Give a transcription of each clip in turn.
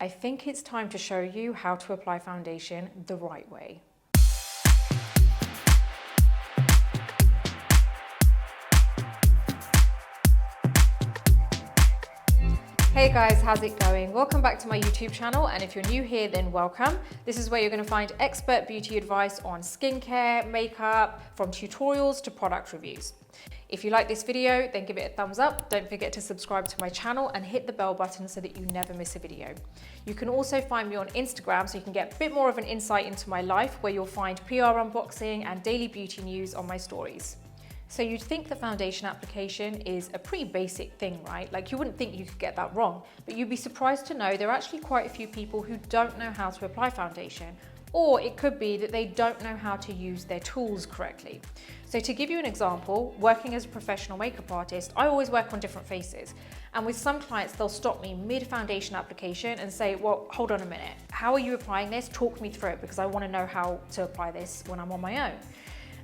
I think it's time to show you how to apply foundation the right way. Hey guys, how's it going? Welcome back to my YouTube channel, and if you're new here, then welcome. This is where you're going to find expert beauty advice on skincare, makeup, from tutorials to product reviews. If you like this video, then give it a thumbs up. Don't forget to subscribe to my channel and hit the bell button so that you never miss a video. You can also find me on Instagram so you can get a bit more of an insight into my life, where you'll find PR unboxing and daily beauty news on my stories. So you'd think the foundation application is a pretty basic thing, right? Like, you wouldn't think you could get that wrong, but you'd be surprised to know there are actually quite a few people who don't know how to apply foundation, or it could be that they don't know how to use their tools correctly. So to give you an example, working as a professional makeup artist, I always work on different faces. And with some clients, they'll stop me mid foundation application and say, well, hold on a minute. How are you applying this? Talk me through it, because I want to know how to apply this when I'm on my own.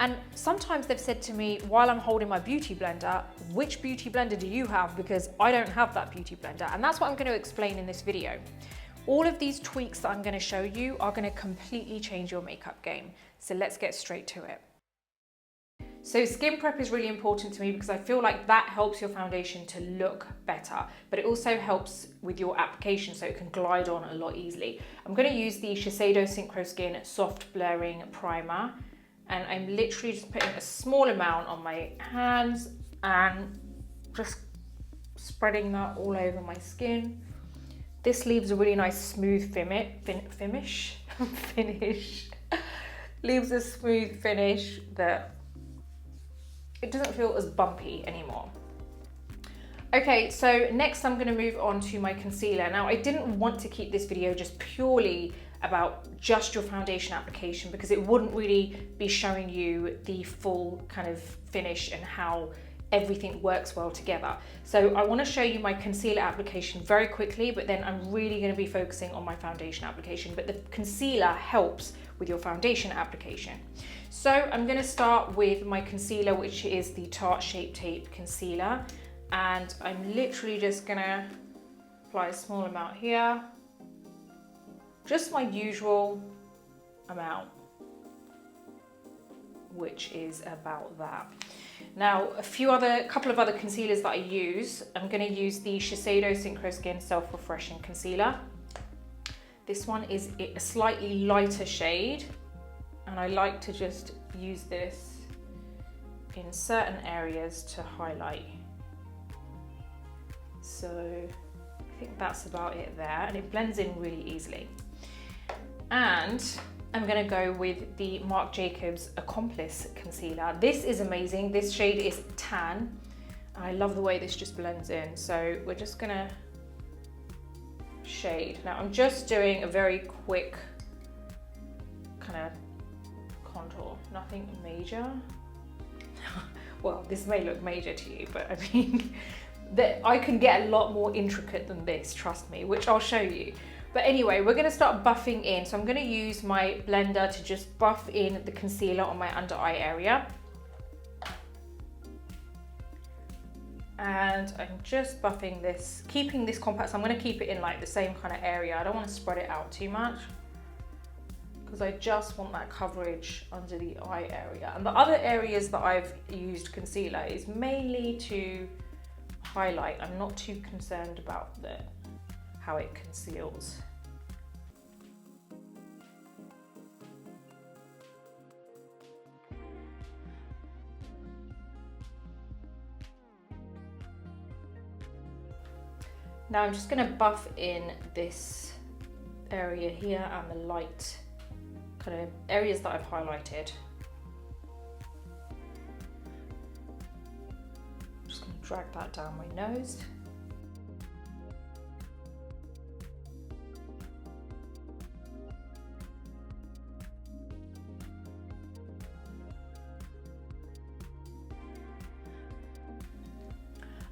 And sometimes they've said to me, while I'm holding my beauty blender, which beauty blender do you have? Because I don't have that beauty blender. And that's what I'm going to explain in this video. All of these tweaks that I'm going to show you are going to completely change your makeup game. So let's get straight to it. So skin prep is really important to me because I feel like that helps your foundation to look better, but it also helps with your application so it can glide on a lot easily. I'm going to use the Shiseido Synchro Skin Soft Blurring Primer, and I'm literally just putting a small amount on my hands and just spreading that all over my skin. This leaves a really nice smooth finish. Leaves a smooth finish that it doesn't feel as bumpy anymore. Okay, so next I'm gonna move on to my concealer. Now, I didn't want to keep this video just purely about just your foundation application, because it wouldn't really be showing you the full kind of finish and how everything works well together. So I want to show you my concealer application very quickly, but then I'm really going to be focusing on my foundation application. But the concealer helps with your foundation application. So I'm going to start with my concealer, which is the Tarte Shape Tape Concealer. And I'm literally just going to apply a small amount here. Just my usual amount, which is about that. Now, a couple of other concealers that I use. I'm going to use the Shiseido Synchro Skin Self Refreshing Concealer. This one is a slightly lighter shade, and I like to just use this in certain areas to highlight. So I think that's about it there, and it blends in really easily. And I'm gonna go with the Marc Jacobs Accomplice Concealer. This is amazing. This shade is tan. I love the way this just blends in. So we're just gonna shade. Now I'm just doing a very quick kind of contour, nothing major. Well, this may look major to you, but I mean, I can get a lot more intricate than this, trust me, which I'll show you. But anyway, we're going to start buffing in. So I'm going to use my blender to just buff in the concealer on my under eye area. And I'm just buffing this, keeping this compact. So I'm going to keep it in like the same kind of area. I don't want to spread it out too much, because I just want that coverage under the eye area. And the other areas that I've used concealer is mainly to highlight. I'm not too concerned about how it conceals. Now I'm just going to buff in this area here and the light kind of areas that I've highlighted. Just going to drag that down my nose.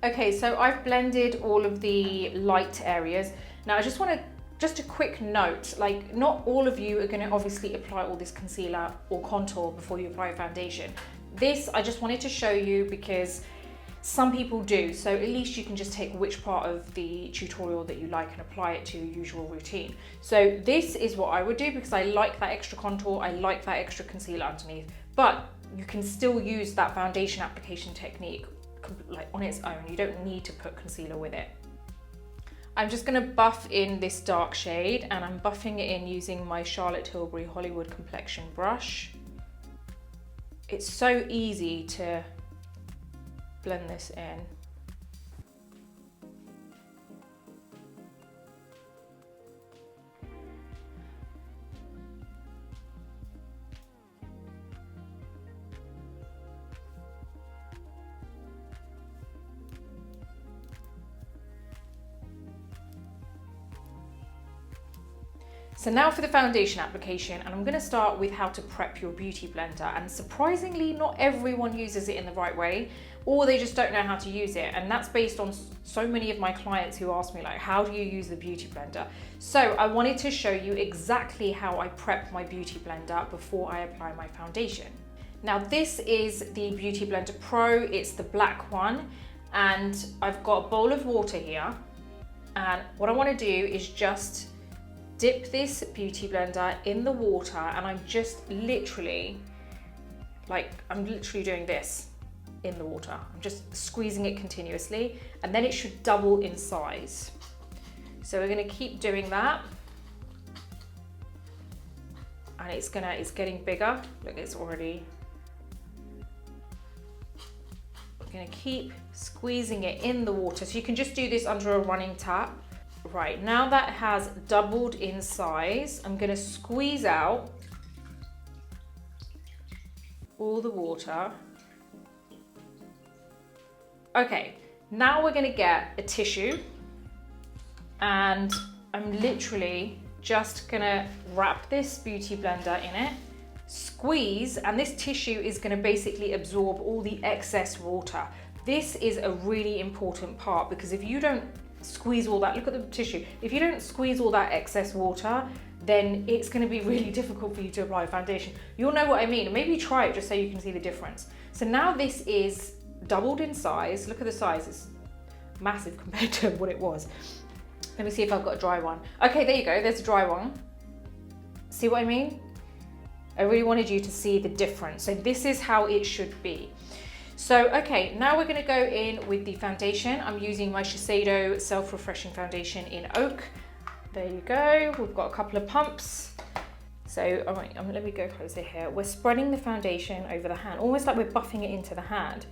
Okay, so I've blended all of the light areas. Now I just want to, just a quick note, like, not all of you are going to obviously apply all this concealer or contour before you apply foundation. This, I just wanted to show you because Some people do, so at least you can just take which part of the tutorial that you like and apply it to your usual routine. So this is what I would do because I like that extra contour, I like that extra concealer underneath, but you can still use that foundation application technique like on its own. You don't need to put concealer with it. I'm just gonna buff in this dark shade, and I'm buffing it in using my Charlotte Tilbury Hollywood Complexion brush. It's so easy to blend this in. So now for the foundation application, and I'm going to start with how to prep your beauty blender. And surprisingly, not everyone uses it in the right way, or they just don't know how to use it. And that's based on so many of my clients who ask me like, how do you use the beauty blender? So I wanted to show you exactly how I prep my beauty blender before I apply my foundation. Now this is the Beauty Blender Pro, it's the black one, and I've got a bowl of water here. And what I want to do is just dip this beauty blender in the water, and I'm just literally doing this in the water. I'm just squeezing it continuously, and then it should double in size. So we're going to keep doing that, and it's getting bigger. Look, it's already. We're going to keep squeezing it in the water, so you can just do this under a running tap. Right, now that has doubled in size, I'm going to squeeze out all the water. Okay, now we're going to get a tissue, and I'm literally just going to wrap this beauty blender in it, squeeze, and this tissue is going to basically absorb all the excess water. This is a really important part, because if you don't squeeze all that, look at the tissue, if you don't squeeze all that excess water, then it's going to be really difficult for you to apply foundation. You'll know what I mean, and maybe try it just so you can see the difference. So now this is doubled in size. Look at the size, it's massive compared to what it was. Let me see if I've got a dry one. Okay, there you go, there's a dry one. See what I mean? I really wanted you to see the difference. So this is how it should be. So, okay, now we're going to go in with the foundation. I'm using my Shiseido Self-Refreshing Foundation in Oak. There you go. We've got a couple of pumps. So, all right, let me go closer here. We're spreading the foundation over the hand, almost like we're buffing it into the hand.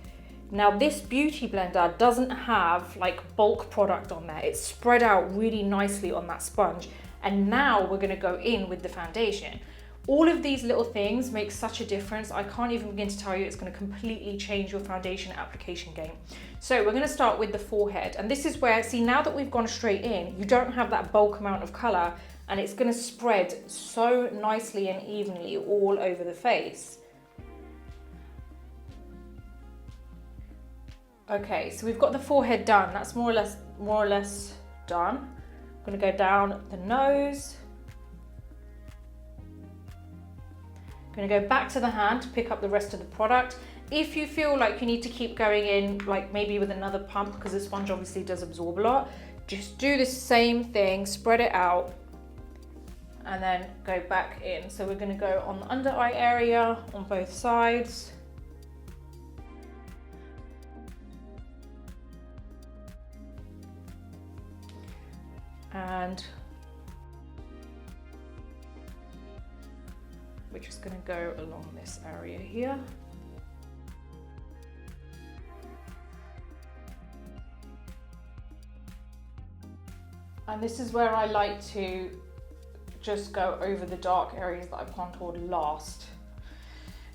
Now, this beauty blender doesn't have like bulk product on there. It's spread out really nicely on that sponge. And now we're going to go in with the foundation. All of these little things make such a difference. I can't even begin to tell you, it's going to completely change your foundation application game. So we're going to start with the forehead. And this is where, see, now that we've gone straight in, you don't have that bulk amount of color, and it's going to spread so nicely and evenly all over the face. Okay, so we've got the forehead done. That's more or less done. I'm going to go down the nose. I'm going to go back to the hand to pick up the rest of the product. If you feel like you need to keep going in, like maybe with another pump, because the sponge obviously does absorb a lot, just do the same thing, spread it out, and then go back in. So we're going to go on the under eye area on both sides. And we're just going to go along this area here. And this is where I like to just go over the dark areas that I've contoured last.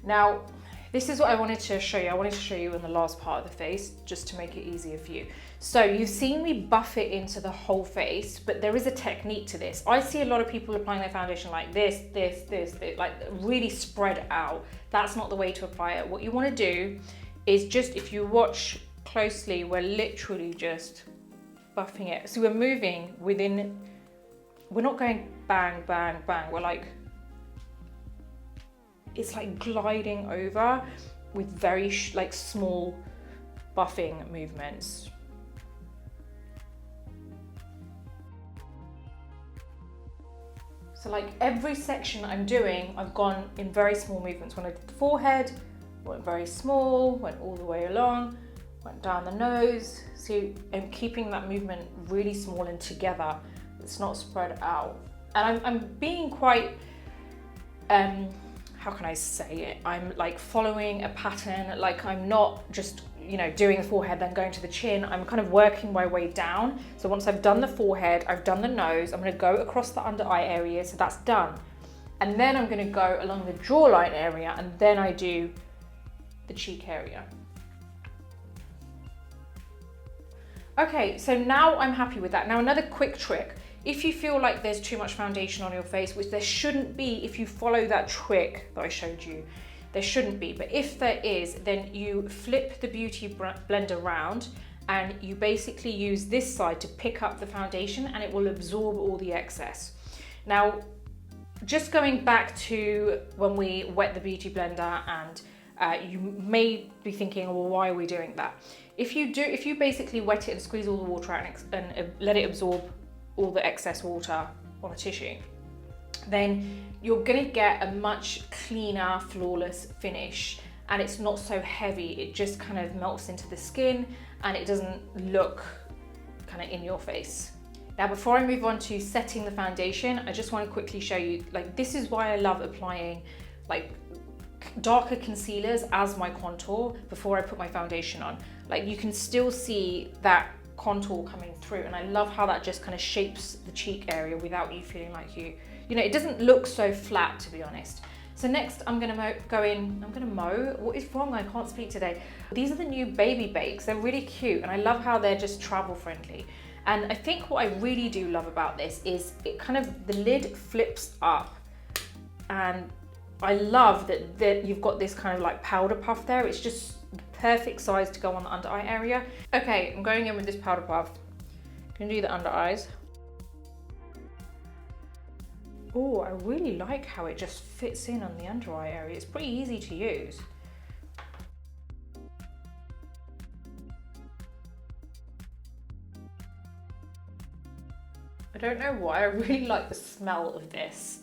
Now, this is what I wanted to show you. I wanted to show you in the last part of the face, just to make it easier for you. So you've seen me buff it into the whole face, but there is a technique to this. I see a lot of people applying their foundation like this, like really spread out. That's not the way to apply it. What you want to do is just, if you watch closely, we're literally just buffing it. So we're moving within, we're not going bang, bang, bang. We're like, it's like gliding over with very like small buffing movements. So like every section I'm doing, I've gone in very small movements. When I did the forehead, went very small, went all the way along, went down the nose. So I'm keeping that movement really small and together. It's not spread out. And I'm being quite, how can I say it? I'm like following a pattern. Like I'm not just, you know, doing the forehead, then going to the chin. I'm kind of working my way down. So once I've done the forehead, I've done the nose, I'm gonna go across the under eye area, so that's done. And then I'm gonna go along the jawline area, and then I do the cheek area. Okay, so now I'm happy with that. Now another quick trick. If you feel like there's too much foundation on your face, which there shouldn't be if you follow that trick that I showed you, there shouldn't be, but if there is, then you flip the beauty blender around and you basically use this side to pick up the foundation and it will absorb all the excess. Now, just going back to when we wet the beauty blender, and you may be thinking, well, why are we doing that? If you basically wet it and squeeze all the water out and let it absorb all the excess water on the tissue, then you're gonna get a much cleaner, flawless finish, and it's not so heavy. It just kind of melts into the skin and it doesn't look kind of in your face. Now, before I move on to setting the foundation, I just want to quickly show you, like, this is why I love applying like darker concealers as my contour before I put my foundation on. Like, you can still see that contour coming through, and I love how that just kind of shapes the cheek area without you feeling like you know, it doesn't look so flat, to be honest. So next I'm gonna mow. What is wrong? I can't speak today. These are the new baby bakes. They're really cute, and I love how they're just travel friendly. And I think what I really do love about this is it kind of, the lid flips up, and I love that you've got this kind of like powder puff there. It's just the perfect size to go on the under eye area. Okay, I'm going in with this powder puff. Gonna do the under eyes. Oh, I really like how it just fits in on the under eye area. It's pretty easy to use. I don't know why, I really like the smell of this.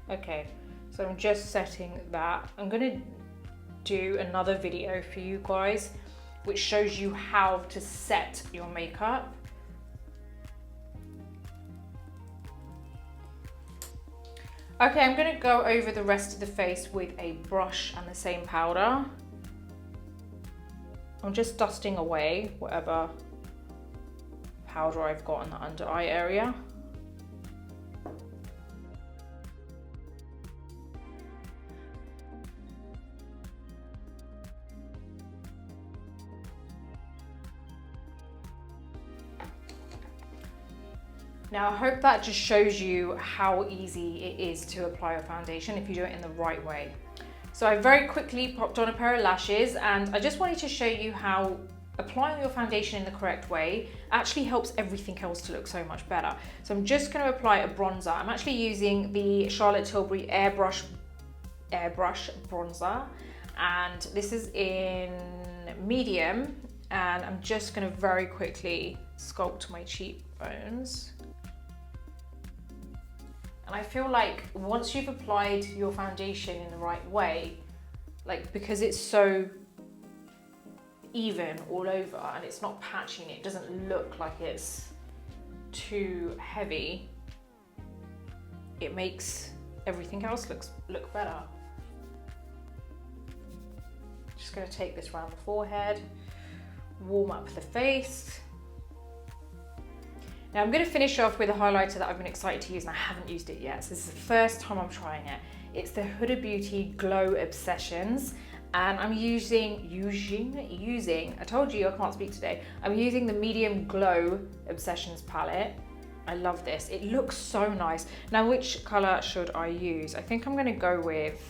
Okay, so I'm just setting that. I'm gonna do another video for you guys which shows you how to set your makeup. Okay, I'm gonna go over the rest of the face with a brush and the same powder. I'm just dusting away whatever powder I've got in the under eye area. Now, I hope that just shows you how easy it is to apply your foundation if you do it in the right way. So I very quickly popped on a pair of lashes, and I just wanted to show you how applying your foundation in the correct way actually helps everything else to look so much better. So I'm just going to apply a bronzer. I'm actually using the Charlotte Tilbury Airbrush bronzer, and this is in medium, and I'm just going to very quickly sculpt my cheekbones. And I feel like once you've applied your foundation in the right way, like, because it's so even all over and it's not patching, it doesn't look like it's too heavy, it makes everything else look better. Just going to take this around the forehead, warm up the face. Now I'm going to finish off with a highlighter that I've been excited to use and I haven't used it yet. So this is the first time I'm trying it. It's the Huda Beauty Glow Obsessions, and I'm using, I told you I can't speak today. I'm using the Medium Glow Obsessions palette. I love this. It looks so nice. Now, which color should I use? I think I'm going to go with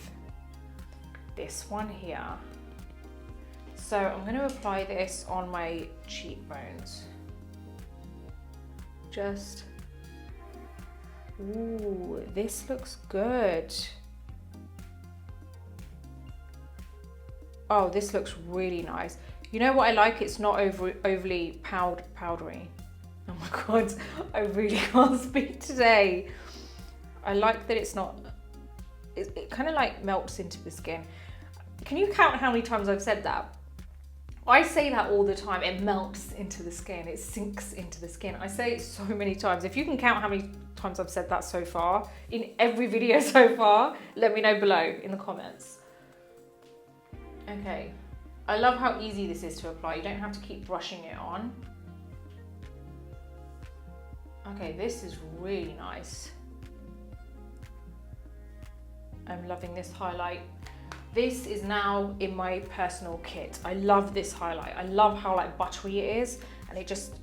this one here. So I'm going to apply this on my cheekbones. Just, ooh, this looks good. Oh, this looks really nice. You know what I like? It's not overly powdery. Oh my God, I really can't speak today. I like that it's not, it kind of like melts into the skin. Can you count how many times I've said that? I say that all the time. It melts into the skin. It sinks into the skin. I say it so many times. If you can count how many times I've said that so far, in every video so far, let me know below in the comments. Okay. I love how easy this is to apply. You don't have to keep brushing it on. Okay, this is really nice. I'm loving this highlight. This is now in my personal kit. I love this highlight. I love how like buttery it is and it just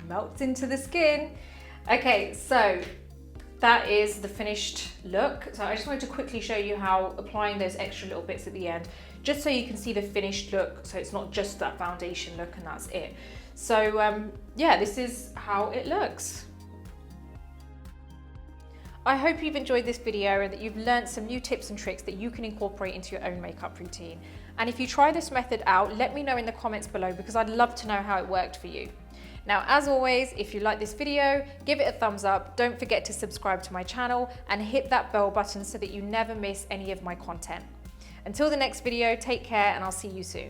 melts into the skin. Okay, so that is the finished look. So I just wanted to quickly show you how applying those extra little bits at the end, just so you can see the finished look. So it's not just that foundation look and that's it. So yeah, this is how it looks. I hope you've enjoyed this video and that you've learned some new tips and tricks that you can incorporate into your own makeup routine. And if you try this method out, let me know in the comments below because I'd love to know how it worked for you. Now, as always, if you like this video, give it a thumbs up. Don't forget to subscribe to my channel and hit that bell button so that you never miss any of my content. Until the next video, take care and I'll see you soon.